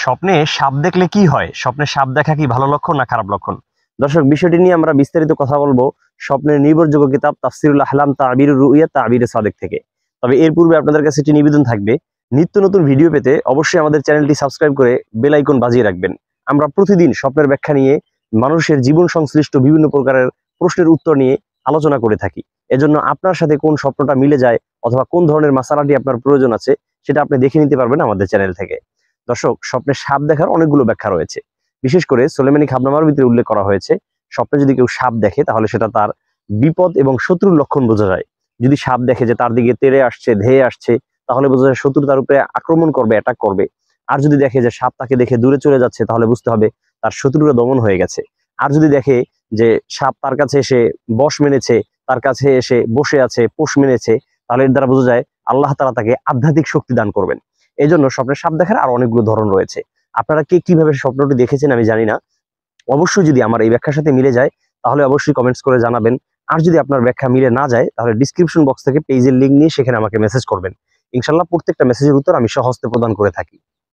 স্বপ্নে সাপ দেখলে কি হয়? স্বপ্নে সাপ দেখা কি ভালো লক্ষণ না খারাপ লক্ষণ? দর্শক, বিষয়টি নিয়ে আমরা বিস্তারিত কথা বলবো স্বপ্নের নির্ভরযোগ্য কিতাব তাফসিরুল আহলাম তাবিরুর রুইয়া তাবির সাদেক থেকে। তবে এর পূর্বে আপনাদের কাছে একটি নিবেদন থাকবে, নিত্য নতুন ভিডিও পেতে অবশ্যই আমাদের চ্যানেলটি সাবস্ক্রাইব করে বেল আইকন বাজিয়ে রাখবেন। আমরা প্রতিদিন স্বপ্নের ব্যাখ্যা নিয়ে মানুষের জীবন সংশ্লিষ্ট বিভিন্ন প্রকারের প্রশ্নের উত্তর নিয়ে আলোচনা করে থাকি। এজন্য আপনার সাথে কোন স্বপ্নটা মিলে যায় অথবা কোন ধরনের মাসালাটি আপনার প্রয়োজন আছে সেটা আপনি দেখে নিতে পারবেন আমাদের চ্যানেল থেকে। দর্শক, স্বপ্নে সাপ দেখার অনেকগুলো ব্যাখ্যা রয়েছে। বিশেষ করে সুলাইমানি খাবনামার ভিতরে উল্লেখ করা হয়েছে, স্বপ্নে যদি কেউ সাপ দেখে তাহলে সেটা তার বিপদ এবং শত্রুর লক্ষণ বোঝা যায়। যদি সাপ দেখে যে তার দিকে তেড়ে আসছে, ধেয়ে আসছে, তাহলে বোঝা যায় শত্রু তার উপরে আক্রমণ করবে, অ্যাটাক করবে। আর যদি দেখে যে সাপ তাকে দেখে দূরে চলে যাচ্ছে, তাহলে বুঝতে হবে তার শত্রুরা দমন হয়ে গেছে। আর যদি দেখে যে সাপ তার কাছে এসে বশ মেনেছে, তার কাছে এসে বসে আছে, পোষ মেনেছে, তাহলে এর দ্বারা বোঝা যায় আল্লাহ তাআলা তাকে আধ্যাত্মিক শক্তি দান করবেন। এই জন্য স্বপ্নের সাপ দেখার আর অনেকগুলো ধরন রয়েছে। আপনারা কে কিভাবে স্বপ্নটি দেখেছেন আমি জানি না। অবশ্যই যদি আমার এই ব্যাখ্যার সাথে মিলে যায় তাহলে অবশ্যই কমেন্টস করে জানাবেন। আর যদি আপনার ব্যাখ্যা মিলে না যায় তাহলে ডিসক্রিপশন বক্স থেকে পেজের লিঙ্ক নিয়ে সেখানে আমাকে মেসেজ করবেন। ইনশাল্লাহ প্রত্যেকটা মেসেজের উত্তর আমি সহজে প্রদান করে থাকি।